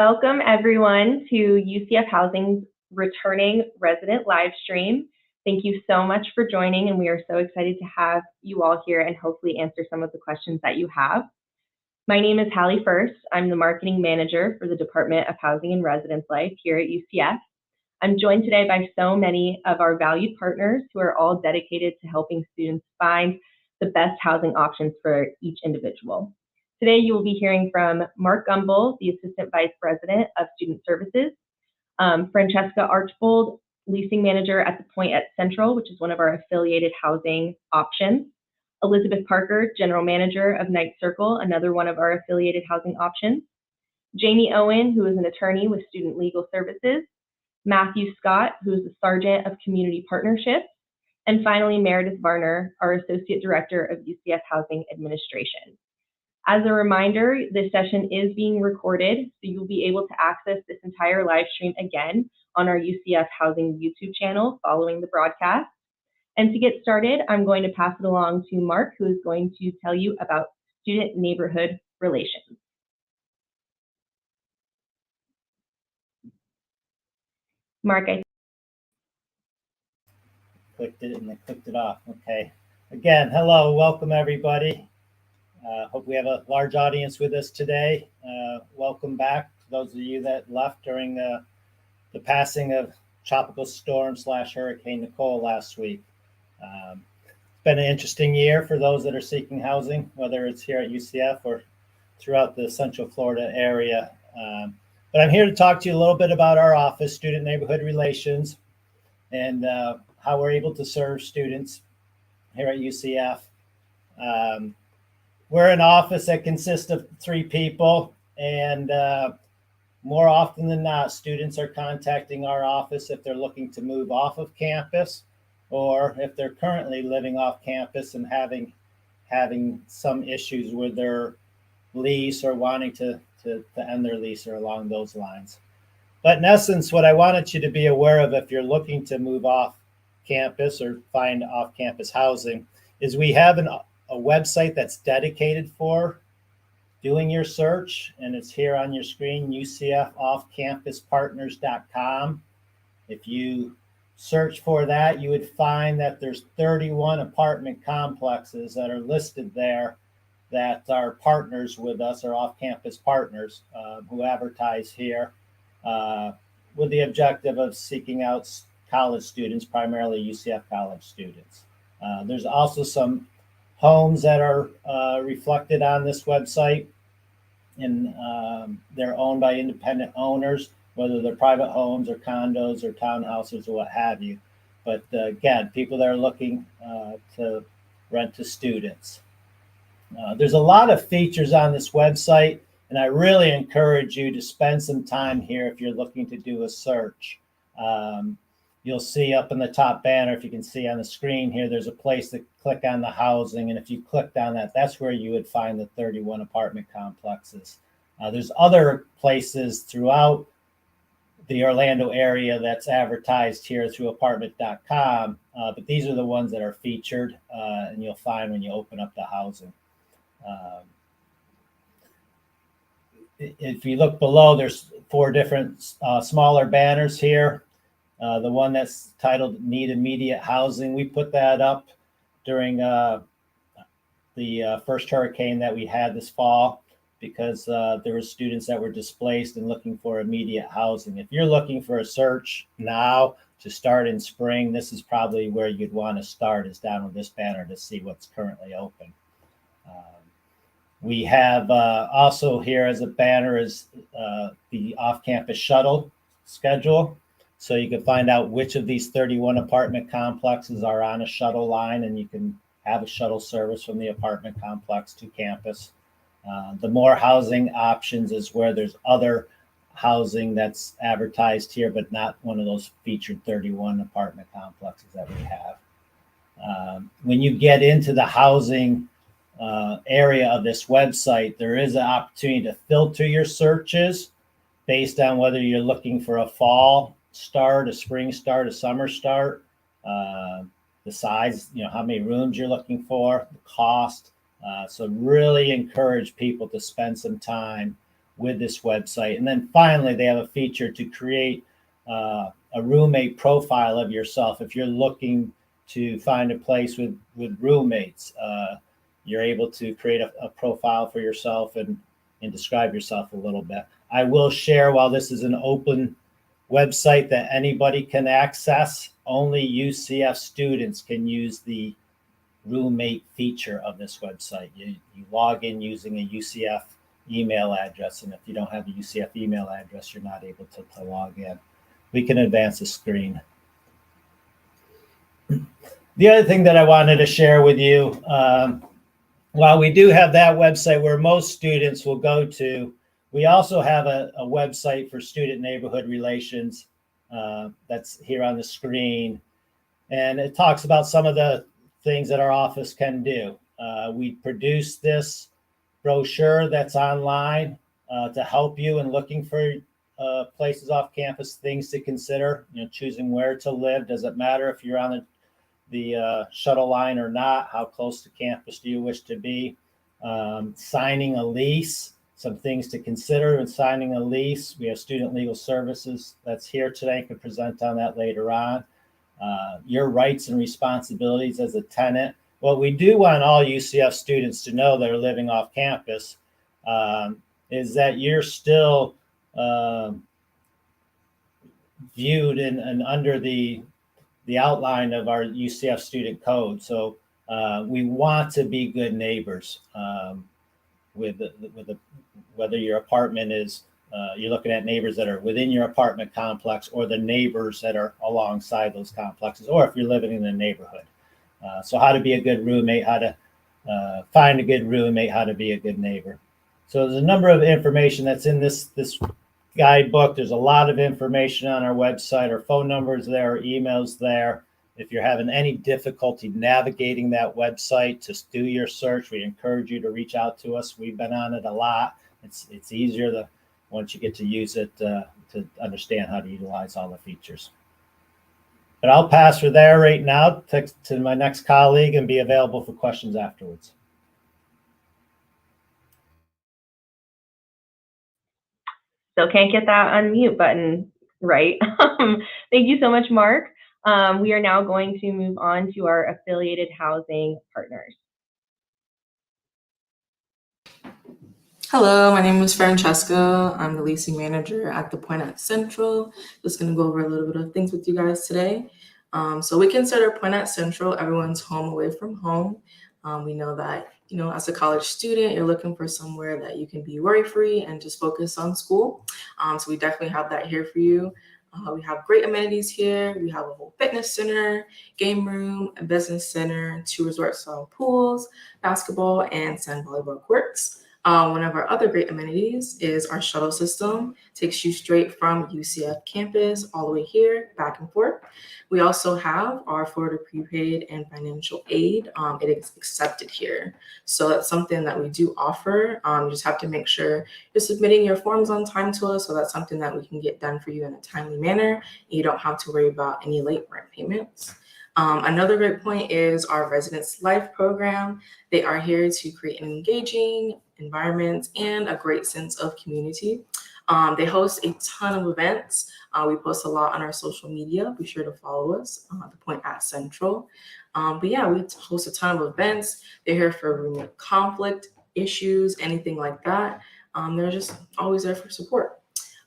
Welcome everyone to UCF Housing's returning resident live stream. Thank you so much for joining, and we are so excited to have you all here and hopefully answer some of the questions that you have. My name is Hallie First. I'm the marketing manager for the Department of Housing and Residence Life here at UCF. I'm joined today by so many of our valued partners who are all dedicated to helping students find the best housing options for each individual. Today, you will be hearing from Mark Gumbel, the Assistant Vice President of Student Services, Francesca Archbold, Leasing Manager at The Point at Central, which is one of our affiliated housing options, Elizabeth Parker, General Manager of Night Circle, another one of our affiliated housing options, Jamie Owen, who is an attorney with Student Legal Services, Matthew Scott, who is the Sergeant of Community Partnerships, and finally, Meredith Varner, our Associate Director of UCF Housing Administration. As a reminder, this session is being recorded, so you'll be able to access this entire live stream again on our UCF Housing YouTube channel following the broadcast. And to get started, I'm going to pass it along to Mark, who is going to tell you about student-neighborhood relations. Mark, I clicked it and I clicked it off. Okay. Again, hello, welcome everybody. Hope we have a large audience with us today. Welcome back to those of you that left during the passing of Tropical Storm / Hurricane Nicole last week. It's been an interesting year for those that are seeking housing, whether it's here at UCF or throughout the Central Florida area. But I'm here to talk to you a little bit about our office, Student Neighborhood Relations, and how we're able to serve students here at UCF. We're an office that consists of 3 people, and more often than not, students are contacting our office if they're looking to move off of campus, or if they're currently living off campus and having some issues with their lease or wanting to end their lease or along those lines. But in essence, what I wanted you to be aware of if you're looking to move off campus or find off-campus housing is we have a website that's dedicated for doing your search, and it's here on your screen, ucfoffcampuspartners.com. If you search for that, you would find that there's 31 apartment complexes that are listed there that are partners with us, or off-campus partners who advertise here with the objective of seeking out college students, primarily UCF college students. There's also some homes that are reflected on this website, and they're owned by independent owners, whether they're private homes or condos or townhouses or what have you. But again, people that are looking to rent to students. There's a lot of features on this website, and I really encourage you to spend some time here if you're looking to do a search. You'll see up in the top banner, if you can see on the screen here, there's a place to click on the housing. And if you clicked on that, that's where you would find the 31 apartment complexes. There's other places throughout the Orlando area that's advertised here through apartment.com, but these are the ones that are featured, and you'll find when you open up the housing. If you look below, there's 4 different smaller banners here. The one that's titled Need Immediate Housing, we put that up during the first hurricane that we had this fall, because there were students that were displaced and looking for immediate housing. If you're looking for a search now to start in spring, this is probably where you'd want to start, is down with this banner to see what's currently open. We have also here as a banner is the off-campus shuttle schedule. So you can find out which of these 31 apartment complexes are on a shuttle line, and you can have a shuttle service from the apartment complex to campus. The more housing options is where there's other housing that's advertised here, but not one of those featured 31 apartment complexes that we have. When you get into the housing area of this website, there is an opportunity to filter your searches based on whether you're looking for a fall start, a spring start, a summer start, the size, how many rooms you're looking for, the cost. So really encourage people to spend some time with this website. And then finally, they have a feature to create a roommate profile of yourself. If you're looking to find a place with roommates, you're able to create a profile for yourself and describe yourself a little bit. I will share, while this is an open website that anybody can access, only UCF students can use the roommate feature of this website. You log in using a UCF email address, and if you don't have a UCF email address, you're not able to log in. We can advance the screen. The other thing that I wanted to share with you, while we do have that website where most students will go to, we also have a website for student neighborhood relations that's here on the screen. And it talks about some of the things that our office can do. We produce this brochure that's online to help you in looking for places off campus, things to consider, choosing where to live. Does it matter if you're on the shuttle line or not? How close to campus do you wish to be? Signing a lease, some things to consider in signing a lease. We have student legal services that's here today, can present on that later on. Your rights and responsibilities as a tenant. What we do want all UCF students to know that are living off campus is that you're still viewed and under the outline of our UCF student code. So we want to be good neighbors whether your apartment is, you're looking at neighbors that are within your apartment complex or the neighbors that are alongside those complexes, or if you're living in a neighborhood. So how to be a good roommate, how to find a good roommate, how to be a good neighbor. So there's a number of information that's in this guidebook. There's a lot of information on our website. Our phone numbers there, our emails there. If you're having any difficulty navigating that website to do your search, we encourage you to reach out to us. We've been on it a lot. It's easier once you get to use it to understand how to utilize all the features. But I'll pass for there right now to my next colleague and be available for questions afterwards. Still can't get that unmute button right. Thank you so much, Mark. We are now going to move on to our affiliated housing partners. Hello, my name is Francesca. I'm the leasing manager at the Point at Central. Just going to go over a little bit of things with you guys today. So we consider Point at Central everyone's home away from home. We know that, as a college student, you're looking for somewhere that you can be worry-free and just focus on school. So we definitely have that here for you. We have great amenities here. We have a whole fitness center, game room, a business center, 2 resort-style pools, basketball, and sand volleyball courts. One of our other great amenities is our shuttle system. Takes you straight from UCF campus all the way here, back and forth. We also have our Florida prepaid and financial aid. It is accepted here. So that's something that we do offer. You just have to make sure you're submitting your forms on time to us. So that's something that we can get done for you in a timely manner. You don't have to worry about any late rent payments. Another great point is our Residence Life program. They are here to create an engaging environment and a great sense of community. They host a ton of events. We post a lot on our social media. Be sure to follow us, the Point at Central. But yeah, we host a ton of events. They're here for roommate conflict, issues, anything like that. They're just always there for support.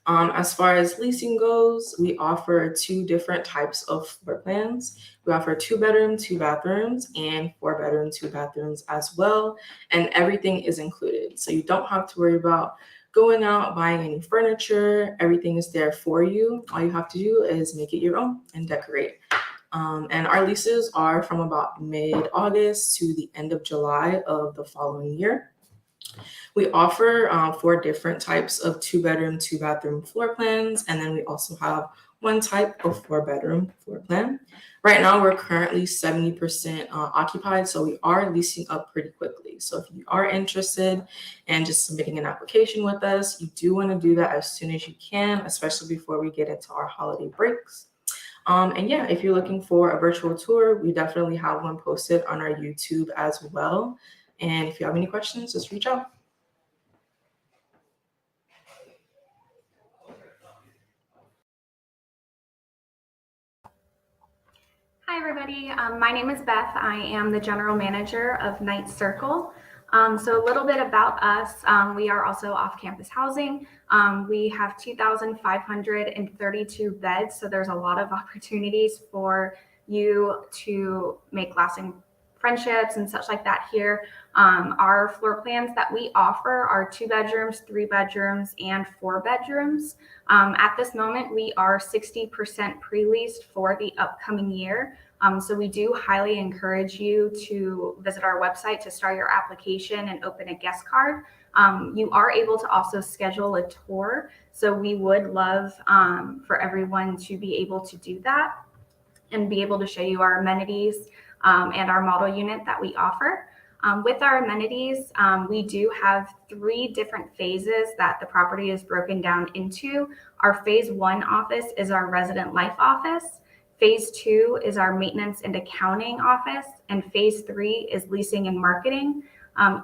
As far as leasing goes, we offer 2 different types of floor plans. We offer 2-bedroom, 2 bathrooms, and 4-bedroom, 2 bathrooms as well. And everything is included. So you don't have to worry about going out, buying any furniture. Everything is there for you. All you have to do is make it your own and decorate. And our leases are from about mid-August to the end of July of the following year. We offer 4 different types of 2-bedroom, 2-bathroom floor plans, and then we also have 1 type of 4-bedroom floor plan. Right now, we're currently 70% occupied, so we are leasing up pretty quickly. So if you are interested in just submitting an application with us, you do want to do that as soon as you can, especially before we get into our holiday breaks. And yeah, if you're looking for a virtual tour, we definitely have one posted on our YouTube as well. And if you have any questions, just reach out. Hi, everybody. My name is Beth. I am the general manager of Night Circle. So a little bit about us. We are also off-campus housing. We have 2,532 beds, so there's a lot of opportunities for you to make lasting friendships and such like that here. Our floor plans that we offer are 2 bedrooms, 3 bedrooms, and 4 bedrooms. At this moment, we are 60% pre-leased for the upcoming year. So we do highly encourage you to visit our website to start your application and open a guest card. You are able to also schedule a tour. So we would love for everyone to be able to do that and be able to show you our amenities and our model unit that we offer. With our amenities, we do have 3 different phases that the property is broken down into. Our phase 1 office is our resident life office. Phase 2 is our maintenance and accounting office, and phase 3 is leasing and marketing.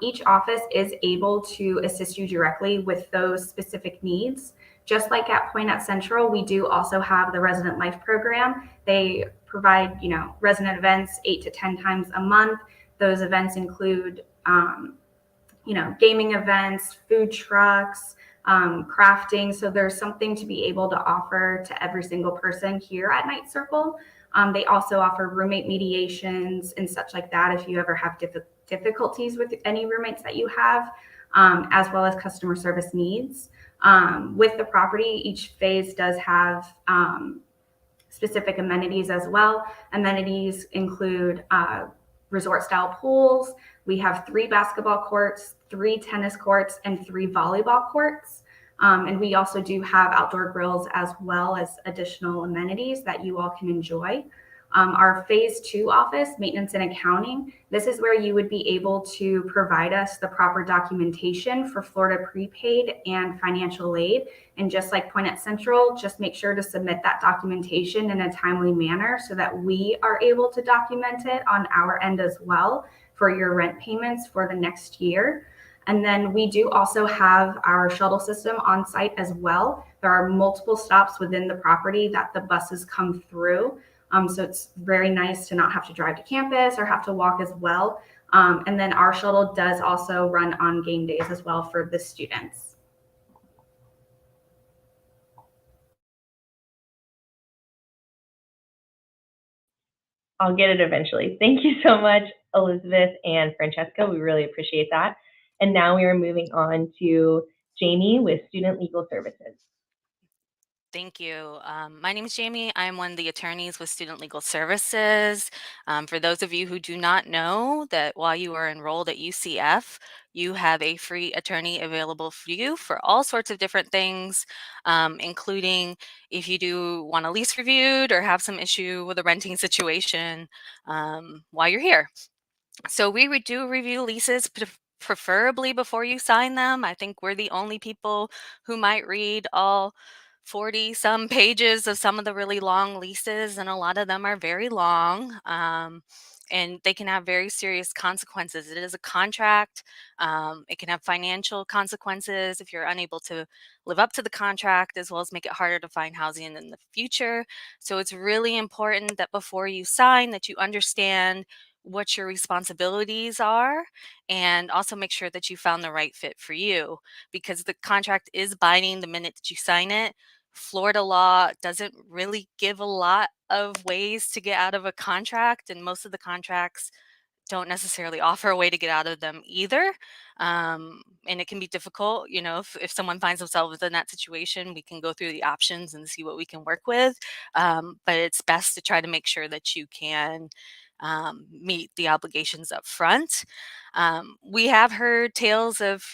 Each office is able to assist you directly with those specific needs. Just like at Poinette Central, we do also have the resident life program. They provide, resident events 8 to 10 times a month. Those events include, gaming events, food trucks, crafting. So there's something to be able to offer to every single person here at Night Circle. They also offer roommate mediations and such like that if you ever have difficulties with any roommates that you have, as well as customer service needs. With the property, each phase does have specific amenities as well. Amenities include resort style pools. We have 3 basketball courts, 3 tennis courts, and 3 volleyball courts. And we also do have outdoor grills as well as additional amenities that you all can enjoy. Our phase 2 office, maintenance and accounting, this is where you would be able to provide us the proper documentation for Florida prepaid and financial aid. And just like Poinette Central, just make sure to submit that documentation in a timely manner so that we are able to document it on our end as well for your rent payments for the next year. And then we do also have our shuttle system on site as well. There are multiple stops within the property that the buses come through. So it's very nice to not have to drive to campus or have to walk as well. And then our shuttle does also run on game days as well for the students. I'll get it eventually. Thank you so much, Elizabeth and Francesca. We really appreciate that. And now we are moving on to Jamie with Student Legal Services. Thank you. My name is Jamie. I'm one of the attorneys with Student Legal Services. For those of you who do not know that while you are enrolled at UCF, you have a free attorney available for you for all sorts of different things, including if you do want a lease reviewed or have some issue with a renting situation while you're here. So we do review leases preferably before you sign them. I think we're the only people who might read all 40 some pages of some of the really long leases, and a lot of them are very long. And they can have very serious consequences. It is a contract. It can have financial consequences if you're unable to live up to the contract, as well as make it harder to find housing in the future. So it's really important that before you sign that you understand what your responsibilities are, and also make sure that you found the right fit for you, because the contract is binding the minute that you sign it. Florida law doesn't really give a lot of ways to get out of a contract, and most of the contracts don't necessarily offer a way to get out of them either. And it can be difficult, if someone finds themselves in that situation, we can go through the options and see what we can work with. But it's best to try to make sure that you can meet the obligations up front. We have heard tales of,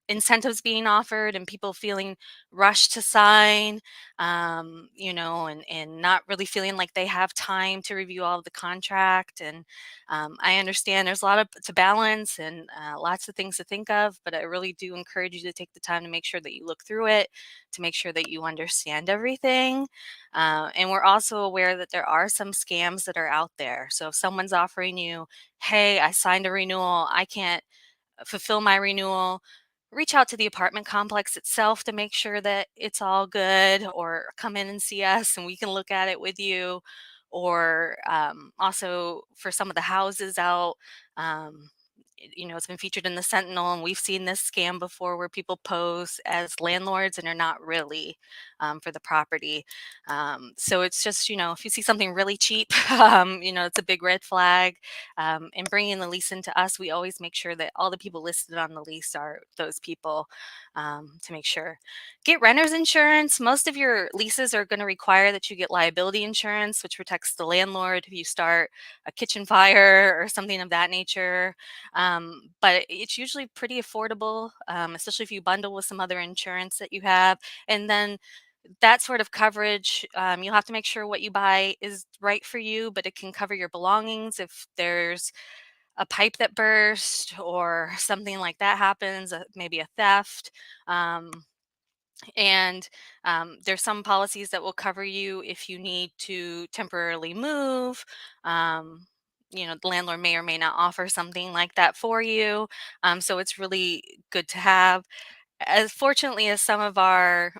incentives being offered and people feeling rushed to sign, and not really feeling like they have time to review all of the contract. And I understand there's a lot to balance and lots of things to think of, but I really do encourage you to take the time to make sure that you look through it, to make sure that you understand everything. And we're also aware that there are some scams that are out there. So if someone's offering you, hey, I signed a renewal, I can't fulfill my renewal, reach out to the apartment complex itself to make sure that it's all good, or come in and see us and we can look at it with you. or also for some of the houses out. It's been featured in the Sentinel, and we've seen this scam before where people pose as landlords and are not really for the property. So it's just, if you see something really cheap, it's a big red flag. And bringing the lease into us, we always make sure that all the people listed on the lease are those people, to make sure. Get renter's insurance. Most of your leases are going to require that you get liability insurance, which protects the landlord if you start a kitchen fire or something of that nature. But it's usually pretty affordable, especially if you bundle with some other insurance that you have. And then that sort of coverage, you'll have to make sure what you buy is right for you, but it can cover your belongings if there's a pipe that burst or something like that happens, maybe a theft. Um, and there's some policies that will cover you if you need to temporarily move. The landlord may or may not offer something like that for you. So it's really good to have. As fortunately as some of our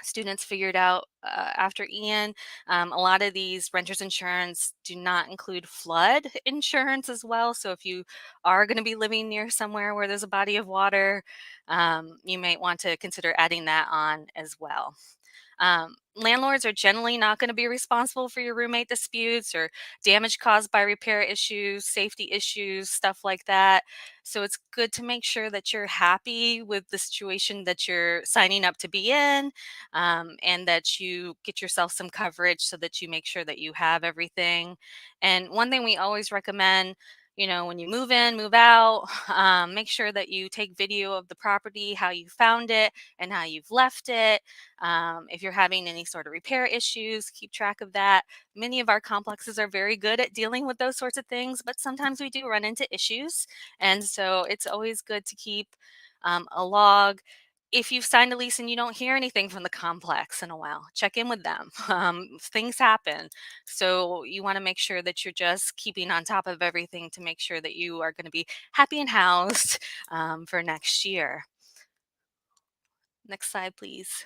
students figured out after Ian, a lot of these renters insurance do not include flood insurance as well. So if you are going to be living near somewhere where there's a body of water, you might want to consider adding that on as well. Landlords are generally not going to be responsible for your roommate disputes or damage caused by repair issues, safety issues, stuff like that. So it's good to make sure that you're happy with the situation that you're signing up to be in, and that you get yourself some coverage so that you make sure that you have everything. And one thing we always recommend, when you move in, move out, make sure that you take video of the property, how you found it, and how you've left it. If you're having any sort of repair issues, keep track of that. Many of our complexes are very good at dealing with those sorts of things, but sometimes we do run into issues. And so it's always good to keep a log. If you've signed a lease and you don't hear anything from the complex in a while, check in with them. Things happen. So you want to make sure that you're just keeping on top of everything to make sure that you are going to be happy and housed for next year. Next slide, please.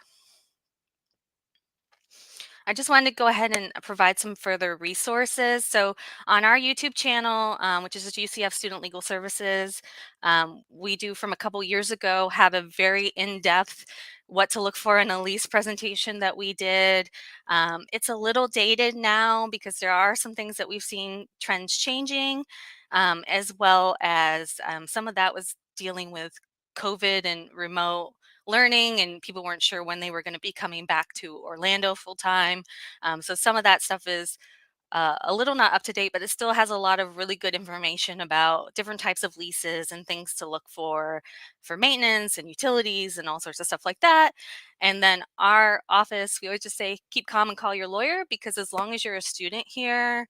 I just wanted to go ahead and provide some further resources. So on our YouTube channel, which is UCF Student Legal Services, we do from a couple years ago have a very in-depth what to look for in a lease presentation that we did. It's a little dated now because there are some things that we've seen trends changing, as well as some of that was dealing with COVID and remote learning, and people weren't sure when they were going to be coming back to Orlando full time. So some of that stuff is a little not up to date, but it still has a lot of really good information about different types of leases and things to look for maintenance and utilities and all sorts of stuff like that. And then our office, we always just say, keep calm and call your lawyer, because as long as you're a student here,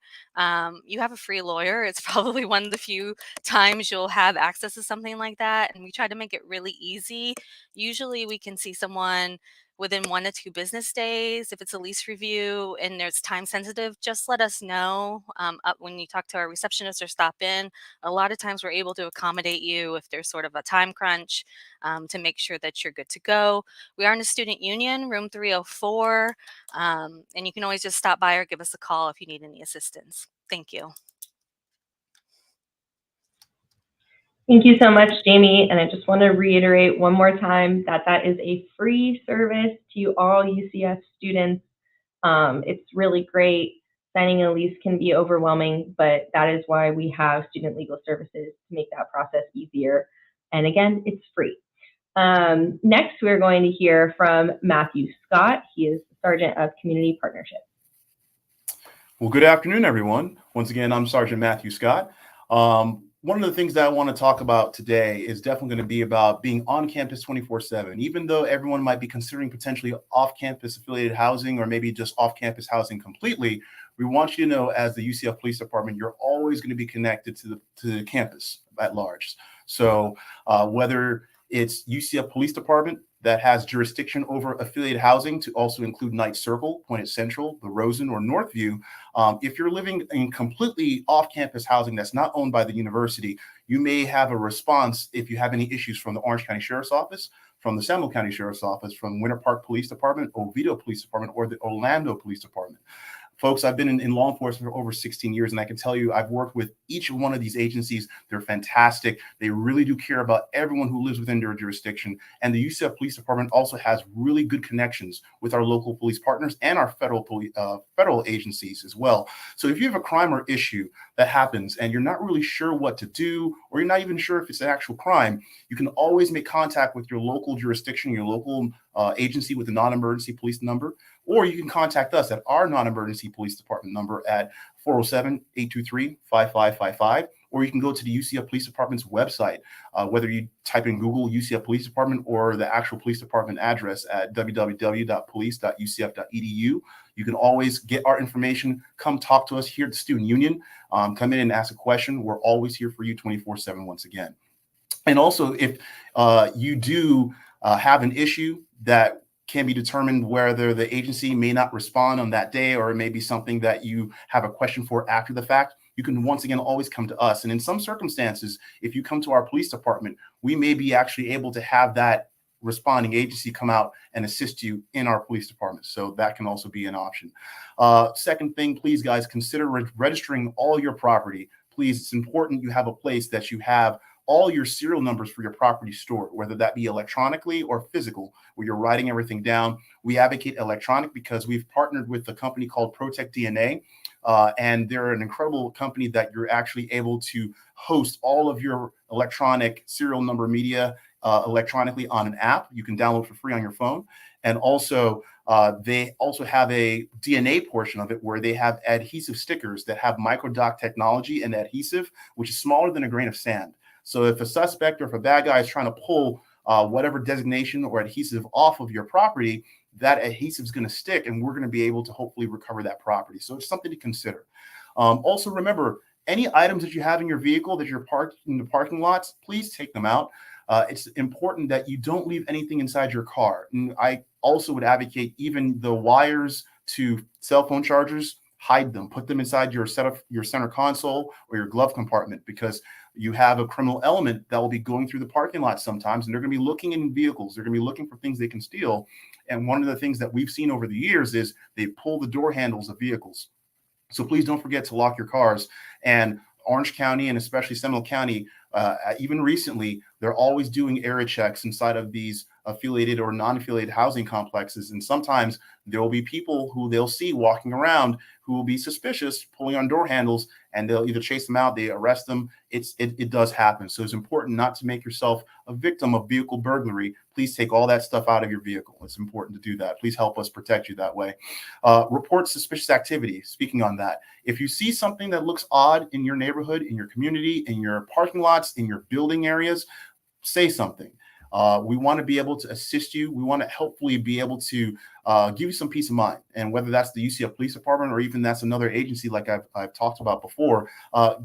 you have a free lawyer. It's probably one of the few times you'll have access to something like that. And we try to make it really easy. Usually we can see someone within 1 to 2 business days. If it's a lease review and it's time sensitive, just let us know when you talk to our receptionist or stop in. A lot of times we're able to accommodate you if there's sort of a time crunch, to make sure that you're good to go. We are in the student union, room 304, and you can always just stop by or give us a call if you need any assistance. Thank you. Thank you so much, Jamie. And I just want to reiterate one more time that that is a free service to all UCF students. It's really great. Signing a lease can be overwhelming, but that is why we have student legal services to make that process easier. And again, it's free. Next, we're going to hear from Matthew Scott. He is Sergeant of Community Partnerships. Well, good afternoon, everyone. Once again, I'm Sergeant Matthew Scott. One of the things that I want to talk about today is definitely going to be about being on campus 24/7. Even though everyone might be considering potentially off-campus affiliated housing or maybe just off-campus housing completely, we want you to know, as the UCF Police Department, you're always going to be connected to the campus at large. So whether it's UCF Police Department that has jurisdiction over affiliated housing, to also include Knight Circle, Pointed Central, the Rosen, or Northview. If you're living in completely off-campus housing that's not owned by the university, you may have a response if you have any issues from the Orange County Sheriff's Office, from the Seminole County Sheriff's Office, from Winter Park Police Department, Oviedo Police Department, or the Orlando Police Department. Folks, I've been in law enforcement for over 16 years, and I can tell you I've worked with each one of these agencies. They're fantastic. They really do care about everyone who lives within their jurisdiction. And the UCF Police Department also has really good connections with our local police partners and our federal agencies as well. So if you have a crime or issue that happens and you're not really sure what to do, or you're not even sure if it's an actual crime, you can always make contact with your local jurisdiction, your local agency with a non-emergency police number, or you can contact us at our non-emergency police department number at 407-823-5555, or you can go to the UCF Police Department's website, whether you type in Google UCF Police Department or the actual police department address at www.police.ucf.edu. You can always get our information. Come talk to us here at the Student Union. Come in and ask a question. We're always here for you 24/7 once again. And also, if you do have an issue that can be determined whether the agency may not respond on that day, or it may be something that you have a question for after the fact, you can once again always come to us. And in some circumstances, if you come to our police department, we may be actually able to have that responding agency come out and assist you in our police department. So that can also be an option. Second thing, please, guys, consider registering all your property. Please, it's important you have a place that you have all your serial numbers for your property stored, whether that be electronically or physical, where you're writing everything down. We advocate electronic because we've partnered with a company called Protect DNA, and they're an incredible company that you're actually able to host all of your electronic serial number media electronically on an app you can download for free on your phone. And also, they also have a DNA portion of it where they have adhesive stickers that have microdoc technology and adhesive, which is smaller than a grain of sand. So if a suspect or if a bad guy is trying to pull whatever designation or adhesive off of your property, that adhesive is going to stick, and we're going to be able to hopefully recover that property. So it's something to consider. Also, remember, any items that you have in your vehicle that you're parked in the parking lots, please take them out. It's important that you don't leave anything inside your car. And I also would advocate even the wires to cell phone chargers, hide them, put them inside your center console or your glove compartment, because you have a criminal element that will be going through the parking lot sometimes, and they're going to be looking in vehicles. They're going to be looking for things they can steal. And one of the things that we've seen over the years is they pull the door handles of vehicles. So please don't forget to lock your cars. And Orange County, and especially Seminole County, even recently, they're always doing area checks inside of these affiliated or non-affiliated housing complexes. And sometimes there will be people who they'll see walking around who will be suspicious, pulling on door handles, and they'll either chase them out, they arrest them. It does happen. So it's important not to make yourself a victim of vehicle burglary. Please take all that stuff out of your vehicle. It's important to do that. Please help us protect you that way. Report suspicious activity. Speaking on that, if you see something that looks odd in your neighborhood, in your community, in your parking lots, in your building areas, say something. We want to be able to assist you. We want to hopefully be able to give you some peace of mind. And whether that's the UCF Police Department or even that's another agency like I've talked about before,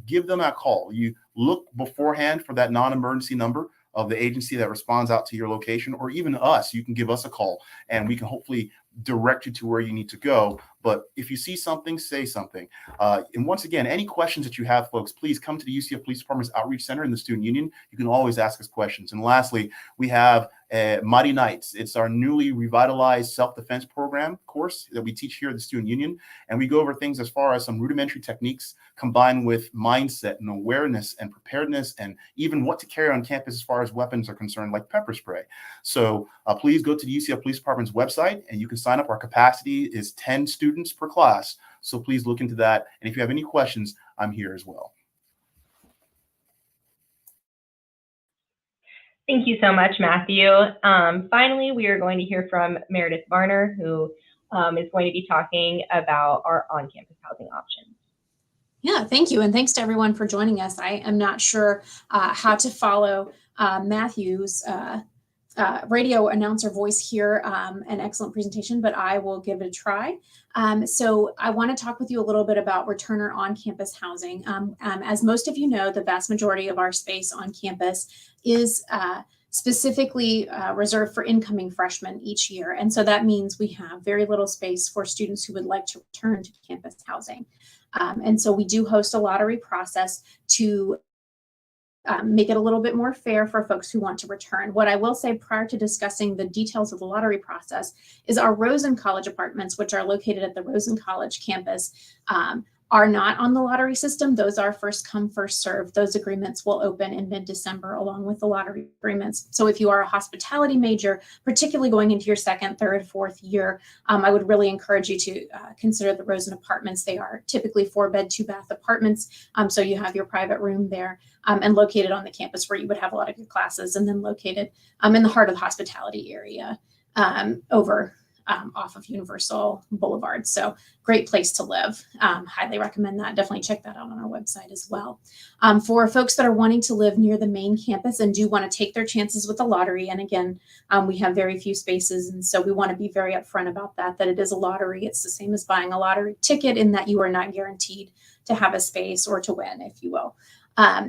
give them a call. You look beforehand for that non-emergency number of the agency that responds out to your location, or even us. You can give us a call and we can hopefully direct you to where you need to go. But if you see something, say something. And once again, any questions that you have, folks, please come to the UCF Police Department's Outreach Center in the Student Union. You can always ask us questions. And lastly, we have Mighty Knights. It's our newly revitalized self-defense program course that we teach here at the Student Union. And we go over things as far as some rudimentary techniques combined with mindset and awareness and preparedness, and even what to carry on campus as far as weapons are concerned, like pepper spray. So please go to the UCF Police Department's website and you can sign up. Our capacity is 10 students per class. So please look into that. And if you have any questions, I'm here as well. Thank you so much, Matthew. Finally, we are going to hear from Meredith Varner, who is going to be talking about our on-campus housing options. Yeah, thank you. And thanks to everyone for joining us. I am not sure how to follow Matthew's radio announcer voice here. An excellent presentation, but I will give it a try. So I want to talk with you a little bit about returner on-campus housing. As most of you know, the vast majority of our space on campus is specifically reserved for incoming freshmen each year. And so that means we have very little space for students who would like to return to campus housing. And so we do host a lottery process to make it a little bit more fair for folks who want to return. What I will say prior to discussing the details of the lottery process is our Rosen College apartments, which are located at the Rosen College campus, are not on the lottery system. Those are first come, first serve. Those agreements will open in mid-December along with the lottery agreements. So if you are a hospitality major, particularly going into your second, third, fourth year, I would really encourage you to consider the Rosen apartments. They are typically 4-bed, 2-bath apartments. So you have your private room there and located on the campus where you would have a lot of your classes, and then located in the heart of the hospitality area over off of Universal Boulevard. So great place to live. Highly recommend that. Definitely check that out on our website as well. For folks that are wanting to live near the main campus and do want to take their chances with the lottery, and again, we have very few spaces, and so we want to be very upfront about that it is a lottery. It's the same as buying a lottery ticket in that you are not guaranteed to have a space or to win, if you will.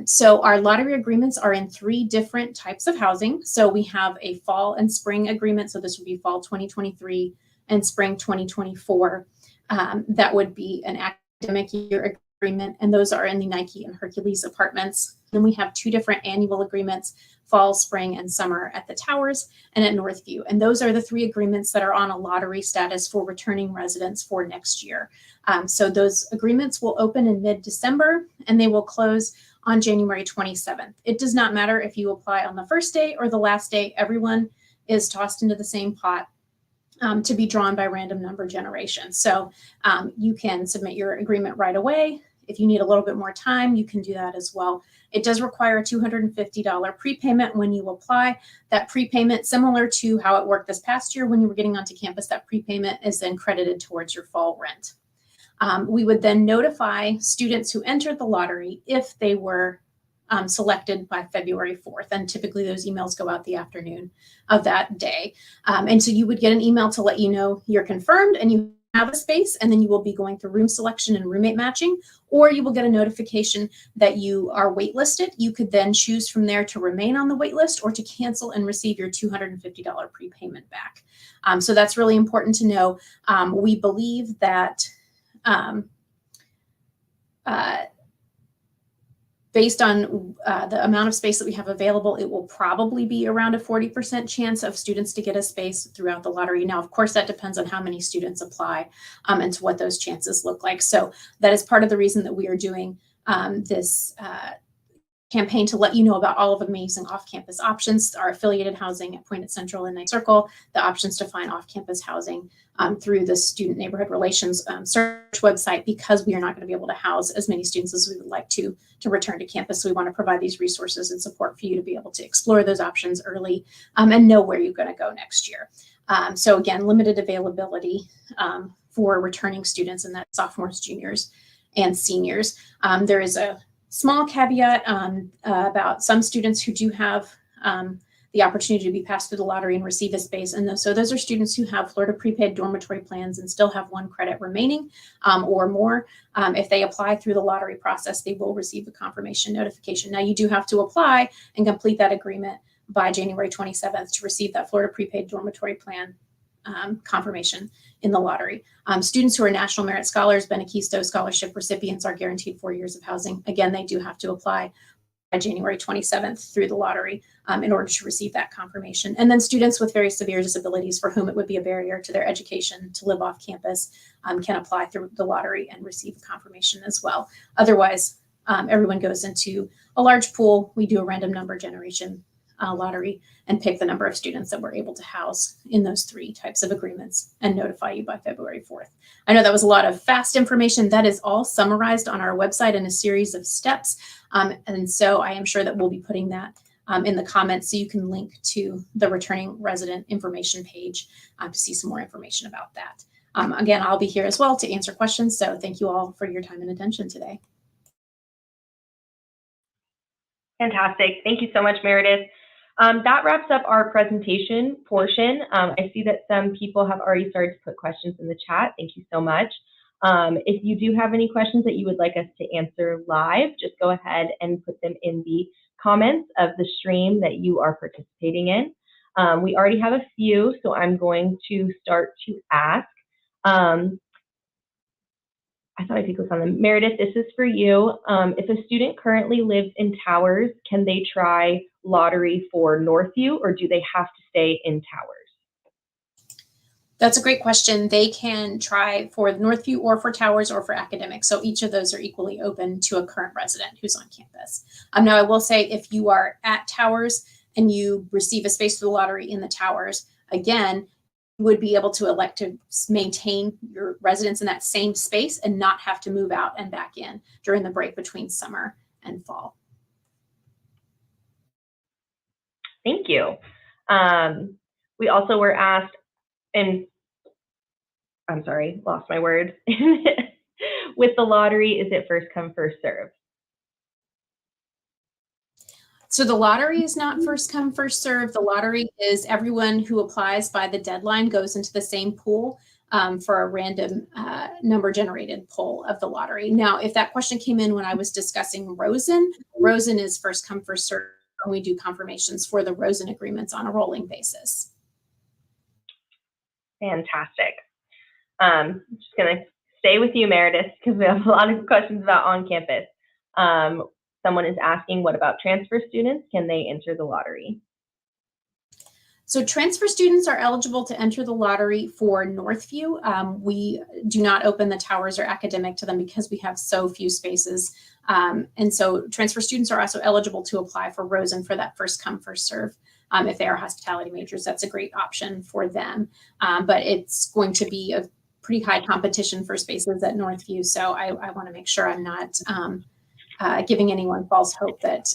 So our lottery agreements are in 3 different types of housing. So we have a fall and spring agreement. So this would be fall 2023 and spring 2024. That would be an academic year agreement, and those are in the Nike and Hercules apartments. Then we have 2 different annual agreements, fall, spring, and summer at the Towers and at Northview. And those are the 3 agreements that are on a lottery status for returning residents for next year. So those agreements will open in mid-December, and they will close on January 27th. It does not matter if you apply on the first day or the last day. Everyone is tossed into the same pot to be drawn by random number generation. So you can submit your agreement right away. If you need a little bit more time, you can do that as well. It does require a $250 prepayment when you apply. That prepayment, similar to how it worked this past year when you were getting onto campus, that prepayment is then credited towards your fall rent. We would then notify students who entered the lottery if they were selected by February 4th. And typically those emails go out the afternoon of that day. And so you would get an email to let you know you're confirmed and you have a space, and then you will be going through room selection and roommate matching, or you will get a notification that you are waitlisted. You could then choose from there to remain on the wait list or to cancel and receive your $250 prepayment back. So that's really important to know. We believe that based on the amount of space that we have available, it will probably be around a 40% chance of students to get a space throughout the lottery. Now, of course, that depends on how many students apply and to what those chances look like. So that is part of the reason that we are doing this campaign to let you know about all of the amazing off-campus options, our affiliated housing at Point Central and Night Circle, the options to find off-campus housing through the Student Neighborhood Relations search website, because we are not going to be able to house as many students as we would like to return to campus. So we want to provide these resources and support for you to be able to explore those options early and know where you're going to go next year. So again, limited availability for returning students, and that's sophomores, juniors, and seniors. There is a small caveat about some students who do have the opportunity to be passed through the lottery and receive a space. And so those are students who have Florida prepaid dormitory plans and still have 1 credit remaining or more. If they apply through the lottery process, they will receive a confirmation notification. Now, you do have to apply and complete that agreement by January 27th to receive that Florida prepaid dormitory plan confirmation in the lottery. Students who are National Merit Scholars, Benequisto Scholarship recipients are guaranteed 4 years of housing. Again, they do have to apply by January 27th through the lottery in order to receive that confirmation. And then students with very severe disabilities for whom it would be a barrier to their education to live off campus can apply through the lottery and receive a confirmation as well. Otherwise, everyone goes into a large pool. We do a random number generation lottery and pick the number of students that we're able to house in those 3 types of agreements and notify you by February 4th. I know that was a lot of fast information. That is all summarized on our website in a series of steps. And so I am sure that we'll be putting that in the comments so you can link to the returning resident information page to see some more information about that. Again, I'll be here as well to answer questions. So thank you all for your time and attention today. Fantastic. Thank you so much, Meredith. That wraps up our presentation portion. I see that some people have already started to put questions in the chat. Thank you so much. If you do have any questions that you would like us to answer live, just go ahead and put them in the comments of the stream that you are participating in. We already have a few, so I'm going to start to ask. I I thought I could click on them. Meredith, this is for you. If a student currently lives in Towers, can they try lottery for Northview, or do they have to stay in Towers? That's a great question. They can try for Northview or for Towers or for academic. So each of those are equally open to a current resident who's on campus. Now, I will say if you are at Towers and you receive a space for the lottery in the Towers, again, you would be able to elect to maintain your residence in that same space and not have to move out and back in during the break between summer and fall. Thank you. We also were asked, and I'm sorry, lost my words. With the lottery, is it first come, first serve? So the lottery is not first come, first serve. The lottery is everyone who applies by the deadline goes into the same pool for a random number generated poll of the lottery. Now, if that question came in when I was discussing Rosen, Rosen is first come, first serve, and we do confirmations for the Rosen agreements on a rolling basis. Fantastic. I'm just going to stay with you, Meredith, because we have a lot of questions about on campus. Someone is asking, what about transfer students? Can they enter the lottery? So transfer students are eligible to enter the lottery for Northview. We do not open the Towers or academic to them because we have so few spaces. And so transfer students are also eligible to apply for Rosen for that first come, first serve. If they are hospitality majors, that's a great option for them. But it's going to be a pretty high competition for spaces at Northview. So I want to make sure I'm not giving anyone false hope that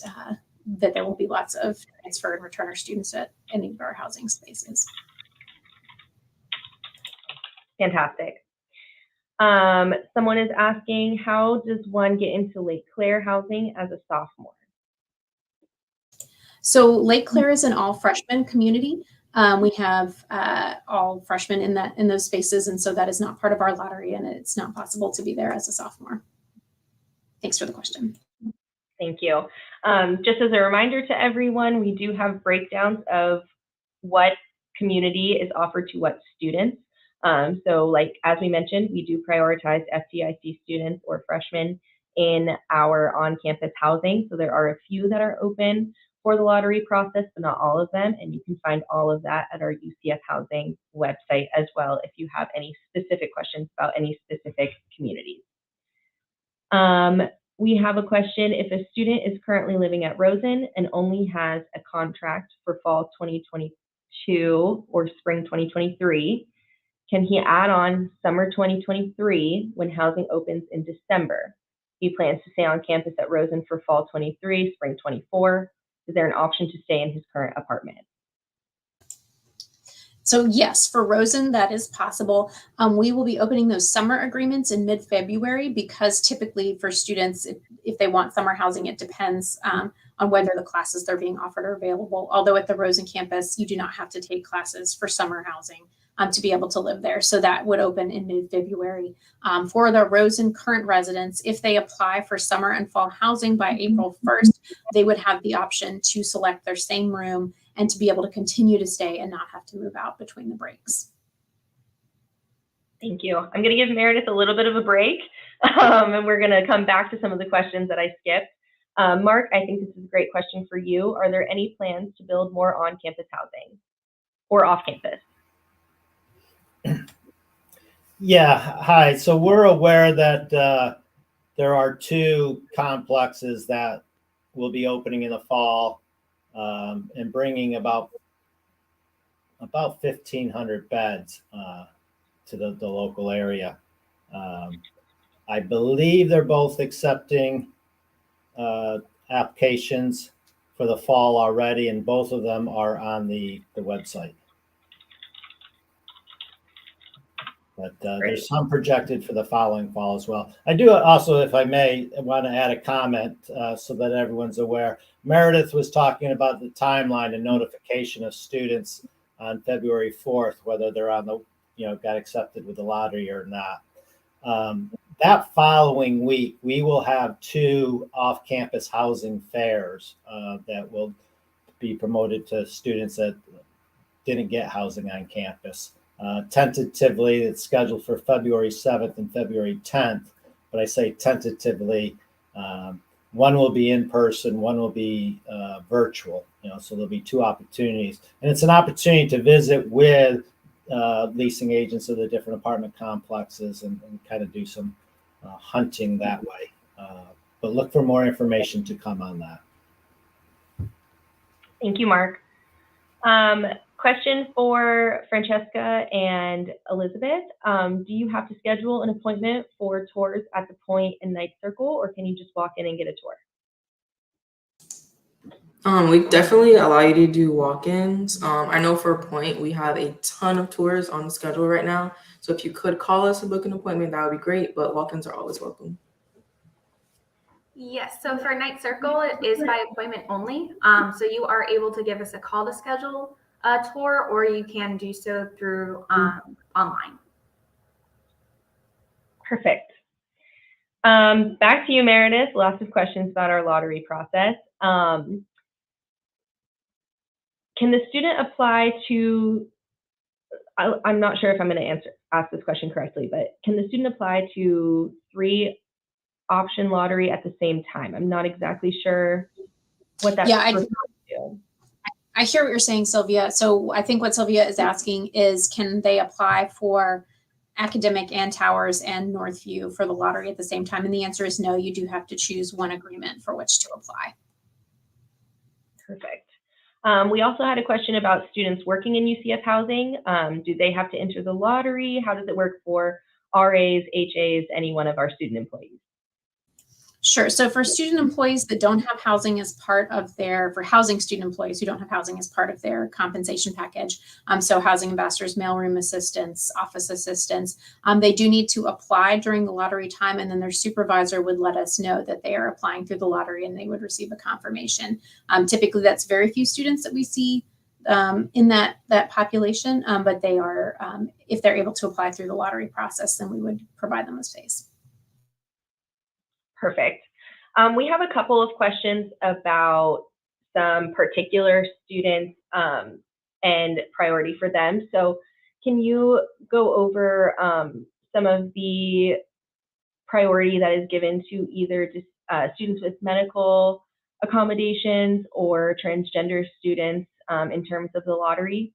that there will be lots of transfer and returner students at any of our housing spaces. Fantastic. Someone is asking, how does one get into Lake Claire housing as a sophomore? So Lake Claire is an all freshman community. We have all freshmen in those spaces, and so that is not part of our lottery, and it's not possible to be there as a sophomore. Thanks for the question. Thank you. Just as a reminder to everyone, we do have breakdowns of what community is offered to what students. So like, as we mentioned, we do prioritize FDIC students or freshmen in our on-campus housing. So there are a few that are open for the lottery process, but not all of them. And you can find all of that at our UCF housing website as well if you have any specific questions about any specific communities. We have a question. If a student is currently living at Rosen and only has a contract for fall 2022 or spring 2023, can he add on summer 2023 when housing opens in December? He plans to stay on campus at Rosen for fall 23, spring 24. Is there an option to stay in his current apartment? So yes, for Rosen, that is possible. We will be opening those summer agreements in mid-February because typically for students, if they want summer housing, it depends on whether the classes they're being offered are available. Although at the Rosen campus, you do not have to take classes for summer housing to be able to live there. So that would open in mid-February. For the Rosen current residents, if they apply for summer and fall housing by April 1st, they would have the option to select their same room and to be able to continue to stay and not have to move out between the breaks. Thank you. I'm going to give Meredith a little bit of a break, and we're going to come back to some of the questions that I skipped. Mark, I think this is a great question for you. Are there any plans to build more on-campus housing or off-campus? Yeah, hi. So we're aware that there are two complexes that will be opening in the fall and bringing about 1,500 beds to the local area. I believe they're both accepting applications for the fall already, and both of them are on the website. But there's some projected for the following fall as well. I do also, if I may, want to add a comment so that everyone's aware. Meredith was talking about the timeline and notification of students on February 4th, whether they're on the, got accepted with the lottery or not. That following week, we will have two off-campus housing fairs that will be promoted to students that didn't get housing on campus. Tentatively, it's scheduled for February 7th and February 10th. but I say tentatively. One will be in person, one will be virtual. So there'll be two opportunities, and it's an opportunity to visit with leasing agents of the different apartment complexes and kind of do some hunting that way. But look for more information to come on that. Thank you, Mark. Question for Francesca and Elizabeth. Do you have to schedule an appointment for tours at the Point and Night Circle, or can you just walk in and get a tour? We definitely allow you to do walk-ins. I know for Point, we have a ton of tours on the schedule right now. So if you could call us and book an appointment, that would be great, but walk-ins are always welcome. Yes, so for Night Circle, it is by appointment only. So you are able to give us a call to schedule a tour, or you can do so through online. Perfect. Back to you, Meredith. Lots of questions about our lottery process. Can the student apply to, I'm not sure if I'm going to ask this question correctly, but can the student apply to 3 option lottery at the same time? I'm not exactly sure what that refers to. I hear what you're saying, Sylvia. So I think what Sylvia is asking is, can they apply for Academic and Towers and Northview for the lottery at the same time? And the answer is no, you do have to choose one agreement for which to apply. Perfect. We also had a question about students working in UCF housing. Do they have to enter the lottery? How does it work for RAs, HAs, any one of our student employees? Sure. So for student employees that don't have housing as part of for housing student employees who don't have housing as part of their compensation package, so housing ambassadors, mailroom assistants, office assistants, they do need to apply during the lottery time, and then their supervisor would let us know that they are applying through the lottery and they would receive a confirmation. Typically, that's very few students that we see in that population, but they are, if they're able to apply through the lottery process, then we would provide them a space. Perfect. We have a couple of questions about some particular students and priority for them. So can you go over some of the priority that is given to either students with medical accommodations or transgender students in terms of the lottery?